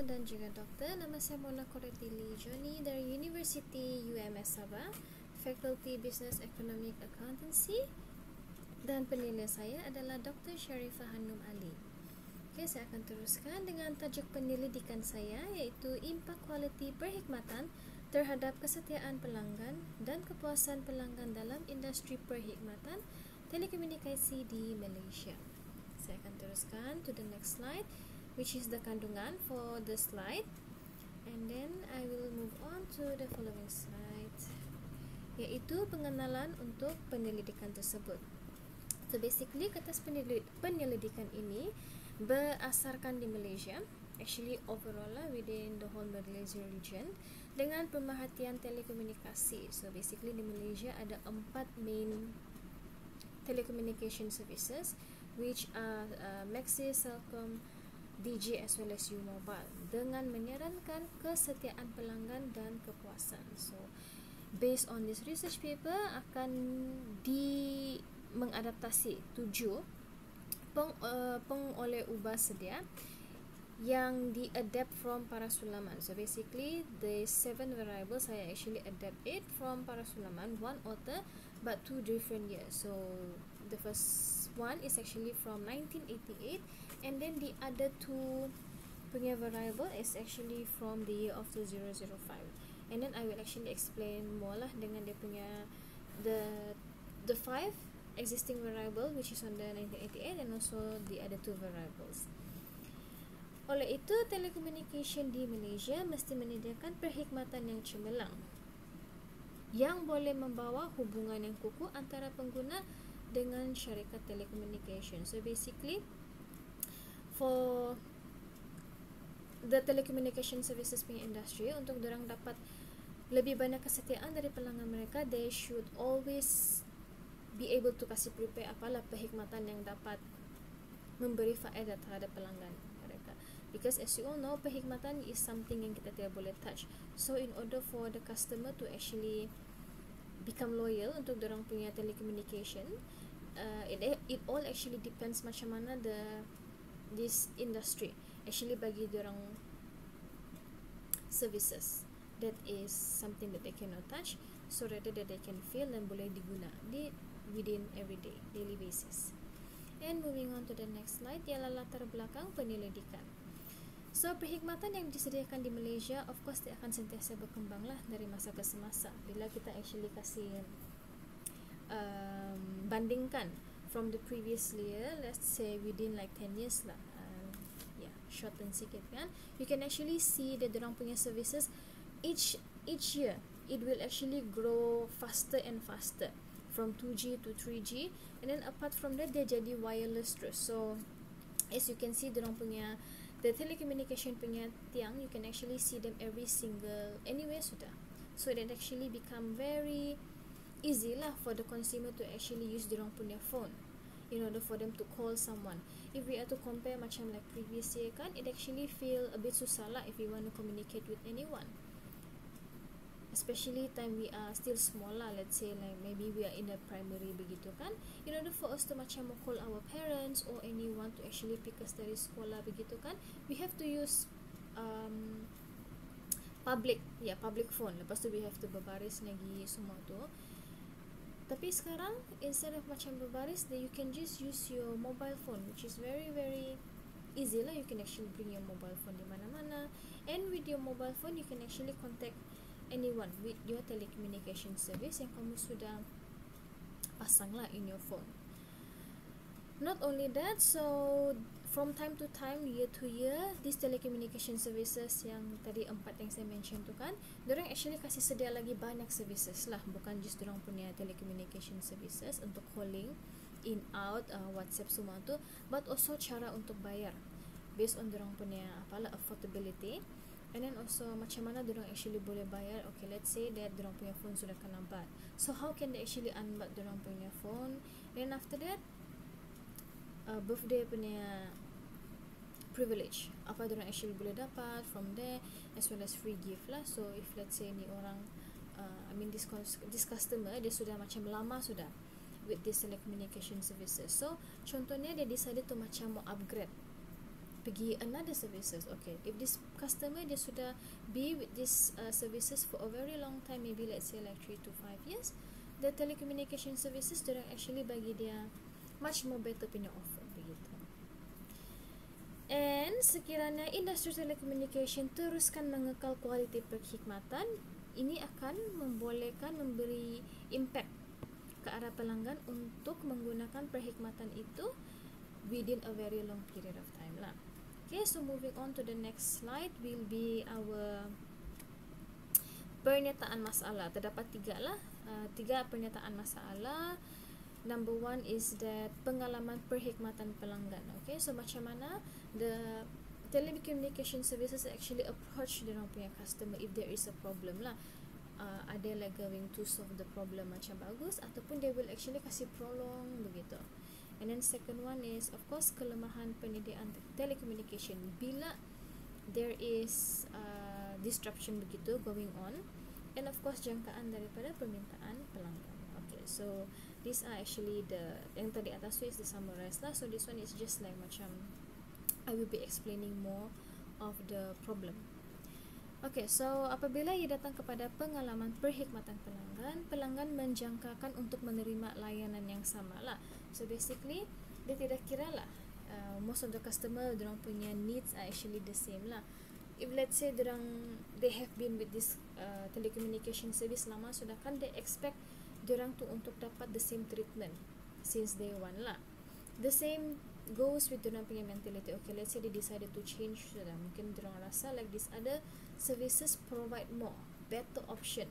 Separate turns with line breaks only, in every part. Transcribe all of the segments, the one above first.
dan juga doktor. Nama saya Mona Koretili Joni dari University UMS Sabah, Faculty Business Economic Accountancy, dan penilai saya adalah Dr. Sharifah Hanum Ali. Okay, saya akan teruskan dengan tajuk penyelidikan saya, iaitu impak kualiti perkhidmatan terhadap kesetiaan pelanggan dan kepuasan pelanggan dalam industri perkhidmatan telekomunikasi di Malaysia. Saya akan teruskan to the next slide, which is the kandungan for the slide, and then I will move on to the following slide, iaitu pengenalan untuk penyelidikan tersebut. So basically, kertas penyelidikan ini berasarkan di Malaysia, actually overall within the whole Malaysia region, dengan pemerhatian telekomunikasi. So basically di Malaysia ada 4 main telecommunication services, which are Maxis, Celcom, Digi as well as U-Mobile, dengan menyarankan kesetiaan pelanggan dan kepuasan. So based on this research paper, akan mengadaptasi 7 pengoleh ubah sedia yang di-adapt from Parasulaman. So basically the 7 variables I actually adapt it from Parasulaman, one author but 2 different years. So the first one is actually from 1988, and then the other 2 punya variable is actually from the year of 2005. And then I will actually explain more lah dengan dia punya the 5 existing variable which is on the 1988 and also the other 2 variables. Oleh itu, telecommunication di Malaysia mesti menyediakan perkhidmatan yang cemerlang yang boleh membawa hubungan yang kukuh antara pengguna dengan syarikat telecommunication. So basically, for the telecommunication services punya industry, untuk dorang dapat lebih banyak kesetiaan dari pelanggan mereka, they should always be able to kasih prepare apalah perkhidmatan yang dapat memberi faedah terhadap pelanggan mereka. Because as you all know, perkhidmatan is something yang kita tidak boleh touch. So in order for the customer to actually become loyal untuk dorang punya telecommunication, it all actually depends macam mana this industry actually bagi dorang services that is something that they cannot touch, so rather that they can feel dan boleh diguna within everyday daily basis. And moving on to the next slide, ialah latar belakang penyelidikan. So perkhidmatan yang disediakan di Malaysia, of course, dia akan sentiasa berkembang lah dari masa ke semasa. Bila kita actually kasih bandingkan from the previous year, let's say within like 10 years lah, shorten sikit kan, you can actually see that dorang punya services each year it will actually grow faster and faster from 2G to 3G, and then apart from that dia jadi wireless terus. So as you can see, dorang punya the telecommunication punya tiang, you can actually see them every single anywhere sudah. So that actually become very easy lah for the consumer to actually use dorang punya phone in order for them to call someone. If we are to compare macam like previous year kan, it actually feel a bit susah lah if we want to communicate with anyone, especially time we are still small lah, let's say like maybe we are in a primary begitu kan, in order for us to macam call our parents or anyone to actually pick us dari sekolah begitu kan, we have to use public phone. Lepas tu we have to berbaris lagi semua tu. Tapi sekarang instead of macam berbaris, then you can just use your mobile phone, which is very very easy lah. You can actually bring your mobile phone di mana-mana, and with your mobile phone you can actually contact anyone with your telecommunication service yang kamu sudah pasang lah in your phone. Not only that, so from time to time, year to year, these telecommunication services yang tadi 4 yang saya mention tu kan, dorang actually kasih sedia lagi banyak services lah, bukan just dorang punya telecommunication services untuk calling in out, WhatsApp semua tu, but also cara untuk bayar based on dorang punya apalah affordability. And then also macam mana dorang actually boleh bayar. Okay, let's say that dorang punya phone sudah kena bad, so how can they actually unbad dorang punya phone. Then after that, birthday punya privilege, apa dorang actually boleh dapat from there, as well as free gift lah. So if let's say ni orang this customer, dia sudah macam lama sudah with this telecommunication services, so contohnya dia decided to macam mau upgrade pergi another services. Okay, if this customer dia sudah be with this services for a very long time, maybe let's say like 3 to 5 years, the telecommunication services dia actually bagi dia much more better punya offer begitu. And sekiranya industri telecommunication teruskan mengekal kualiti perkhidmatan, ini akan membolehkan memberi impact ke arah pelanggan untuk menggunakan perkhidmatan itu within a very long period of time lah. Okay, so moving on to the next slide will be our pernyataan masalah. Terdapat 3 lah, 3 pernyataan masalah. Number 1 is that pengalaman perkhidmatan pelanggan. Okay, so macam mana the telecommunication services actually approach the orang punya customer if there is a problem lah. Are they like going to solve the problem macam bagus, ataupun they will actually kasih prolong begitu. And then second one is of course kelemahan penyediaan telecommunication bila there is disruption begitu going on, and of course jangkaan daripada permintaan pelanggan. Okay, so these are actually the yang tadi atas tu is the summarize lah. So this one is just like macam I will be explaining more of the problem. Okay, so apabila ia datang kepada pengalaman perkhidmatan pelanggan, pelanggan menjangkakan untuk menerima layanan yang sama lah. So basically dia tidak kira lah, most of the customer dorang punya needs are actually the same lah. If let's say they have been with this telecommunication service lama sudah, kan they expect dorang tu untuk dapat the same treatment since day one lah. The same goes with dorang punya mentality. Okay, let's say they decided to change sudah, mungkin dorang rasa like this other services provide more better option.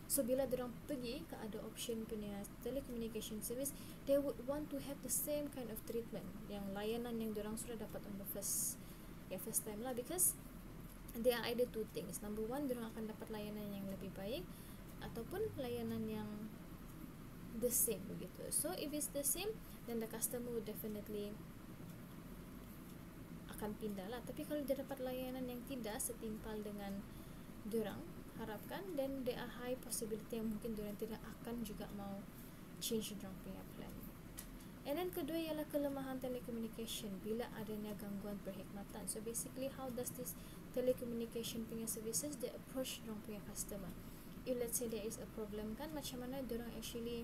So bila dorang pergi ke ada option punya telecommunication service, they would want to have the same kind of treatment, yang layanan yang dorang sudah dapat on the first time lah, because there are either two things. Number 1, dorang akan dapat layanan yang lebih baik ataupun layanan yang the same begitu. So if it's the same, then the customer would definitely akan pindah lah. Tapi kalau dia dapat layanan yang tidak setimpal dengan dorang harapkan, then there are high possibility yang mungkin dorang tidak akan juga mau change dorang punya plan. And then kedua ialah kelemahan telecommunication bila adanya gangguan perkhidmatan. So basically how does this telecommunication punya services they approach dorang punya customer? If let's say there is a problem, kan macam mana dorang actually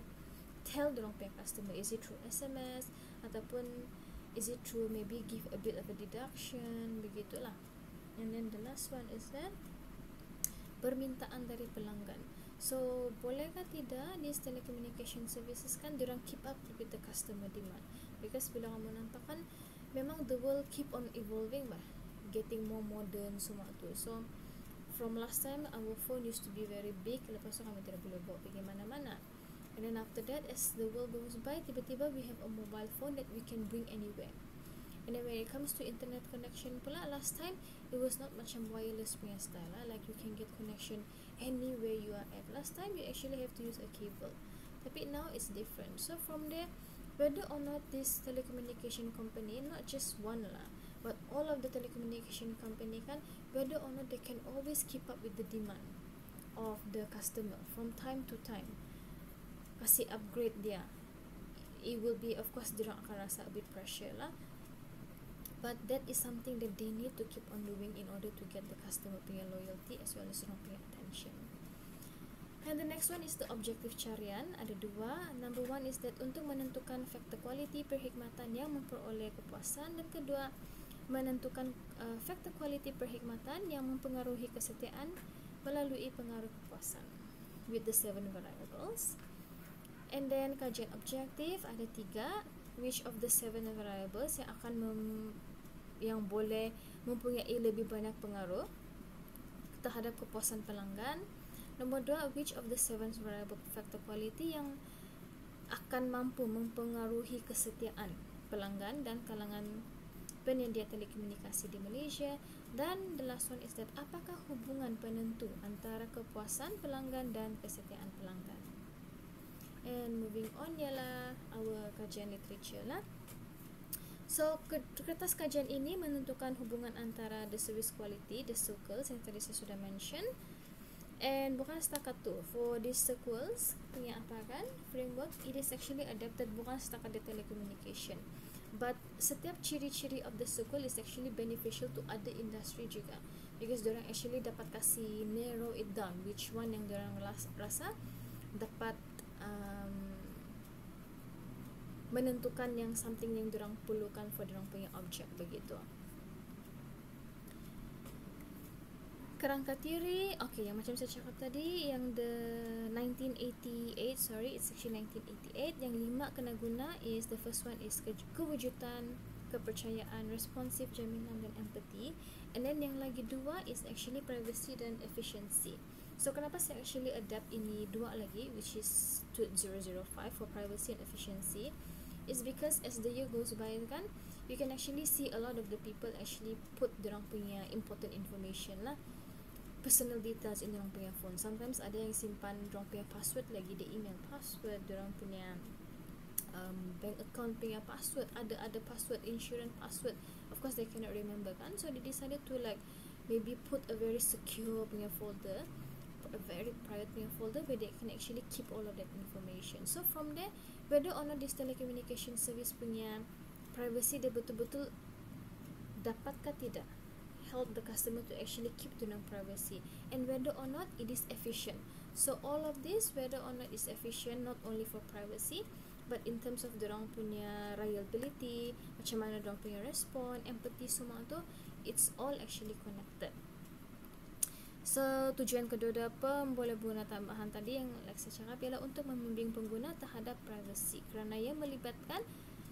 tell dorang punya customer? Is it through SMS ataupun is it through maybe give a bit of a deduction begitulah. And then the last one is that permintaan dari pelanggan. So bolehkah tidak these telecommunication services kan dorang keep up with the customer demand, because bila kamu nampak kan memang the world keep on evolving bah, getting more modern semua tu. So from last time our phone used to be very big, lepas tu kami tidak boleh bawa pergi mana-mana. And then after that, as the world goes by, tiba-tiba we have a mobile phone that we can bring anywhere. And then when it comes to internet connection pula, last time it was not macam wireless punya style lah, like you can get connection anywhere you are at. Last time you actually have to use a cable, tapi now it's different. So from there, whether or not this telecommunication company, not just one lah, but all of the telecommunication company kan, whether or not they can always keep up with the demand of the customer from time to time, kasih upgrade dia, it will be of course dorang akan rasa a bit pressure lah, but that is something that they need to keep on doing in order to get the customer punya loyalty as well as dorang punya attention. And the next one is the objektif carian. Ada 2. Number 1 is that untuk menentukan faktor kualiti perkhidmatan yang memperoleh kepuasan, dan kedua menentukan faktor kualiti perkhidmatan yang mempengaruhi kesetiaan melalui pengaruh kepuasan with the 7 variables. And then kajian objektif ada 3, which of the 7 variables yang akan yang boleh mempunyai lebih banyak pengaruh terhadap kepuasan pelanggan. Nombor 2, which of the 7 variable factor quality yang akan mampu mempengaruhi kesetiaan pelanggan dan kalangan penyedia telekomunikasi di Malaysia. Dan the last one is that apakah hubungan penentu antara kepuasan pelanggan dan kesetiaan pelanggan. And moving on ialah our kajian literature lah. So kertas kajian ini menentukan hubungan antara the service quality, the circles yang tadi saya sudah mention. And bukan setakat tu, for these circles punya apa kan framework, it is actually adapted bukan setakat the telecommunication, But setiap ciri-ciri of the circle is actually beneficial to other industry juga, because diorang actually dapat kasih narrow it down which one yang diorang rasa dapat menentukan yang something yang diorang perlukan for diorang punya object begitu. Kerangka teori, okay, yang macam saya cakap tadi, yang the 1988, sorry, it's actually 1988. Yang 5 kena guna is, the first one is kewujudan, kepercayaan, responsif, jaminan dan empathy. And then yang lagi 2 is actually privacy dan efficiency. So kenapa saya actually adapt ini 2 lagi, which is 2005 for privacy and efficiency, is because as the year goes by kan, you can actually see a lot of the people actually put dorang punya important information lah, personal details in dorang punya phone. Sometimes ada yang simpan dorang punya password lagi, the email password, dorang punya bank account punya password, ada password, insurance password. Of course they cannot remember kan, so they decided to like maybe put a very secure punya folder, a very private punya folder where they can actually keep all of that information. So from there, whether or not this telecommunication service punya privacy dia betul-betul dapatkah tidak help the customer to actually keep their privacy, and whether or not it is efficient. So all of this, whether or not it's efficient, not only for privacy but in terms of dorang punya reliability, macam mana dorang punya respon, empathy, semua tu, it's all actually connected. So tujuan kedua pemboleh guna tambahan tadi yang like saya cakap ialah untuk membimbing pengguna terhadap privacy, kerana ia melibatkan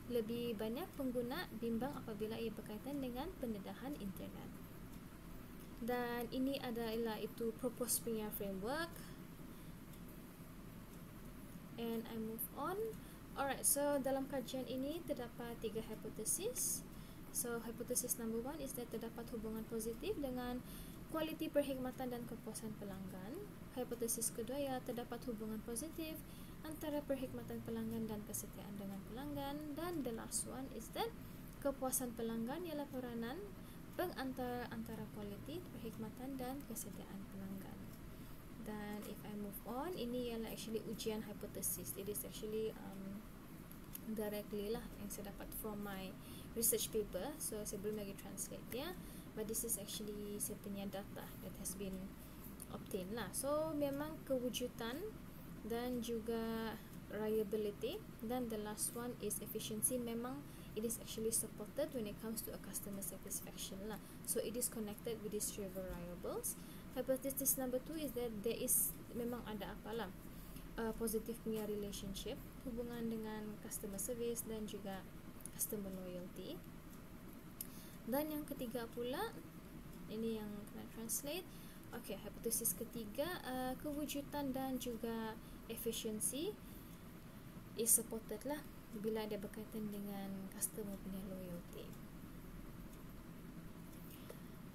lebih banyak pengguna bimbang apabila ia berkaitan dengan pendedahan internet. Dan ini adalah itu propose punya framework. And I move on. Alright, so dalam kajian ini terdapat 3 hipotesis. So hipotesis number 1 is that terdapat hubungan positif dengan kualiti perkhidmatan dan kepuasan pelanggan. Hipotesis kedua ialah terdapat hubungan positif antara perkhidmatan pelanggan dan kesetiaan dengan pelanggan. Dan the last one is that kepuasan pelanggan ialah peranan pengantar antara kualiti perkhidmatan dan kesetiaan pelanggan. Dan if I move on, ini ialah actually ujian hipotesis. It is actually directly lah yang saya dapat from my research paper. So saya belum lagi translate dia, but this is actually saya punya data that has been obtained lah. So memang kewujudan dan juga reliability, dan the last one is efficiency. Memang it is actually supported when it comes to a customer satisfaction lah. So it is connected with these 3 variables. Hypothesis number 2 is that there is memang ada apalah positive punya relationship, hubungan dengan customer service dan juga customer loyalty. Dan yang ketiga pula, ini yang kena translate. Okay, hipotesis ketiga, kewujudan dan juga efficiency is supported lah bila ada berkaitan dengan customer punya loyalty.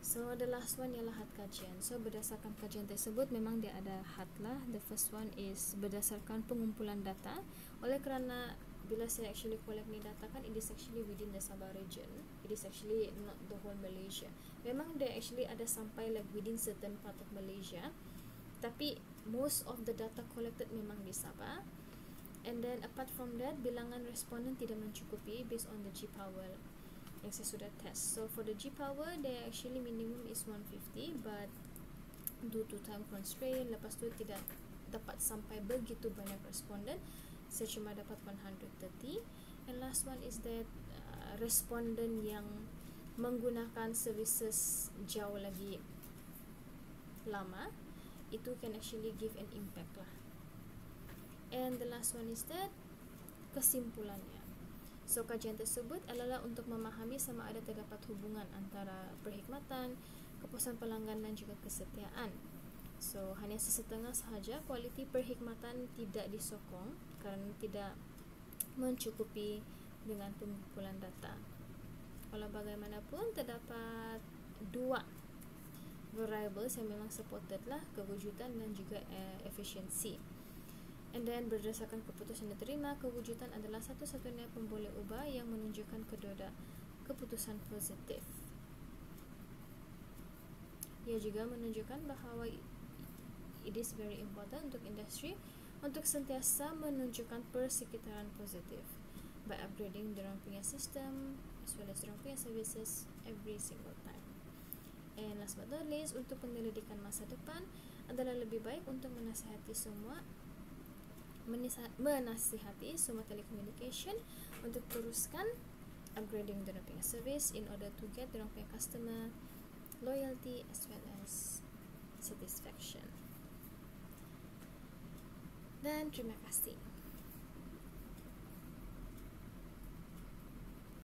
So the last one ialah had kajian. So berdasarkan kajian tersebut memang dia ada had lah. The first one is berdasarkan pengumpulan data. Oleh kerana bila saya actually collect ni data kan, it is actually within the Sabah region. It is actually not the whole Malaysia. Memang dia actually ada sampai like within certain part of Malaysia, tapi most of the data collected memang di Sabah. And then apart from that, bilangan responden tidak mencukupi based on the G-Power yang saya sudah test. So for the G-Power, there actually minimum is 150, but due to time constraint, lepas tu tidak dapat sampai begitu banyak responden, saya cuma dapat 130. And last one is that responden yang menggunakan services jauh lagi lama, itu can actually give an impact lah. And the last one is that kesimpulannya. So kajian tersebut adalah untuk memahami sama ada terdapat hubungan antara perkhidmatan, kepuasan pelanggan dan juga kesetiaan. So hanya sesetengah sahaja kualiti perkhidmatan tidak disokong kerana tidak mencukupi dengan pengumpulan data. Walau bagaimanapun, terdapat 2 variables yang memang supported lah, kewujudan dan juga efficiency. And then berdasarkan keputusan yang diterima, kewujudan adalah satu-satunya pemboleh ubah yang menunjukkan kedua keputusan positif. Ia juga menunjukkan bahawa it is very important untuk industri untuk sentiasa menunjukkan persekitaran positif. by upgrading diorang punya system as well as diorang punya services every single time. And last but not least, untuk penyelidikan masa depan adalah lebih baik untuk menasihati semua telecommunication untuk teruskan upgrading diorang punya service in order to get diorang punya customer loyalty as well as satisfaction. Dan terima kasih.